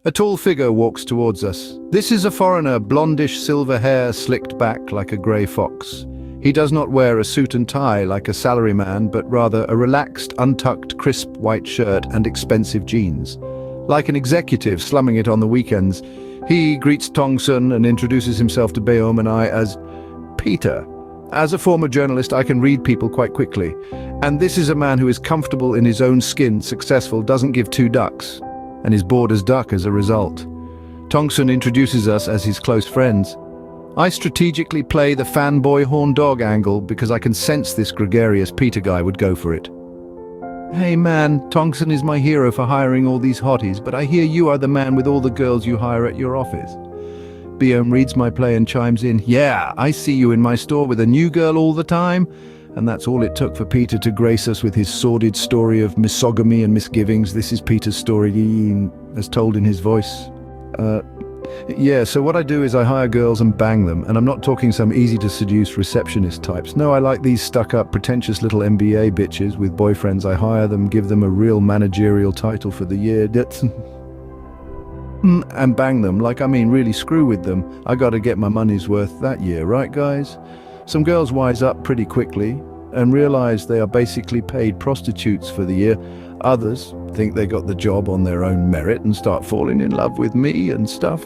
A tall figure walks towards us. This is a foreigner, blondish silver hair slicked back like a grey fox. He does not wear a suit and tie like a salaryman, but rather a relaxed, untucked, crisp white shirt and expensive jeans. Like an executive slumming it on the weekends, he greets Tongsun and introduces himself to Beom and I as Peter. As a former journalist, I can read people quite quickly. And this is a man who is comfortable in his own skin, successful, doesn't give two ducks, and is bored as duck as a result. Tongsun introduces us as his close friends. I strategically play the fanboy horn dog angle because I can sense this gregarious Peter guy would go for it. Hey man, Tongsun is my hero for hiring all these hotties, but I hear you are the man with all the girls you hire at your office. Beom reads my play and chimes in, yeah, I see you in my store with a new girl all the time. And that's all it took for Peter to grace us with his sordid story of misogamy and misgivings. This is Peter's story, as told in his voice. Yeah, so what I do is I hire girls and bang them, and I'm not talking some easy-to-seduce receptionist types. No, I like these stuck-up, pretentious little MBA bitches with boyfriends. I hire them, give them a real managerial title for the year, and bang them, really screw with them. I gotta get my money's worth that year, right guys? Some girls wise up pretty quickly and realize they are basically paid prostitutes for the year. Others think they got the job on their own merit and start falling in love with me and stuff.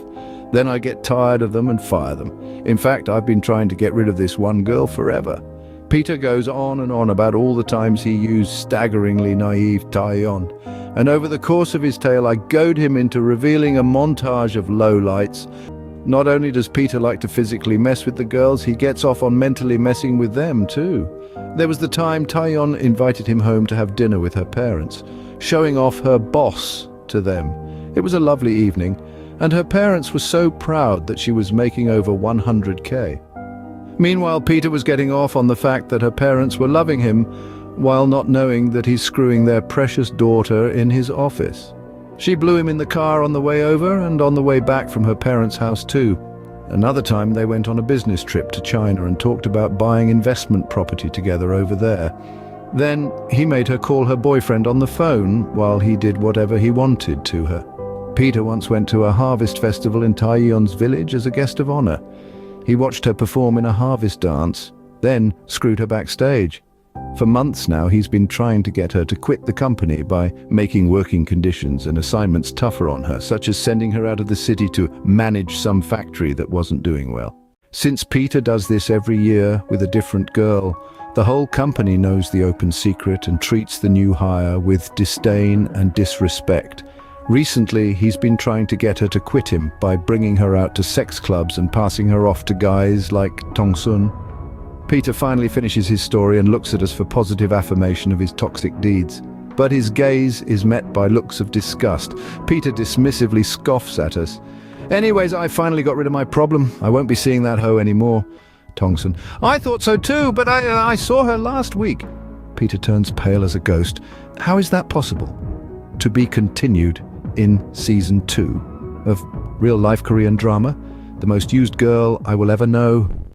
Then I get tired of them and fire them. In fact, I've been trying to get rid of this one girl forever. Peter goes on and on about all the times he used staggeringly naive Taeyeon. And over the course of his tale, I goad him into revealing a montage of lowlights. Not only does Peter like to physically mess with the girls, he gets off on mentally messing with them too. There was the time Taeyeon invited him home to have dinner with her parents, showing off her boss to them. It was a lovely evening, and her parents were so proud that she was making over 100K. Meanwhile, Peter was getting off on the fact that her parents were loving him, while not knowing that he's screwing their precious daughter in his office. She blew him in the car on the way over and on the way back from her parents' house too. Another time they went on a business trip to China and talked about buying investment property together over there. Then he made her call her boyfriend on the phone while he did whatever he wanted to her. Peter once went to a harvest festival in Taeyeon's village as a guest of honor. He watched her perform in a harvest dance, then screwed her backstage. For months now, he's been trying to get her to quit the company by making working conditions and assignments tougher on her, such as sending her out of the city to manage some factory that wasn't doing well. Since Peter does this every year with a different girl, the whole company knows the open secret and treats the new hire with disdain and disrespect. Recently, he's been trying to get her to quit him by bringing her out to sex clubs and passing her off to guys like Tongsun. Peter finally finishes his story and looks at us for positive affirmation of his toxic deeds. But his gaze is met by looks of disgust. Peter dismissively scoffs at us. Anyways, I finally got rid of my problem. I won't be seeing that hoe anymore. Tongsun. I thought so too, but I saw her last week. Peter turns pale as a ghost. How is that possible? To be continued in Season 2 of real-life Korean drama, The Most Used Girl I Will Ever Know.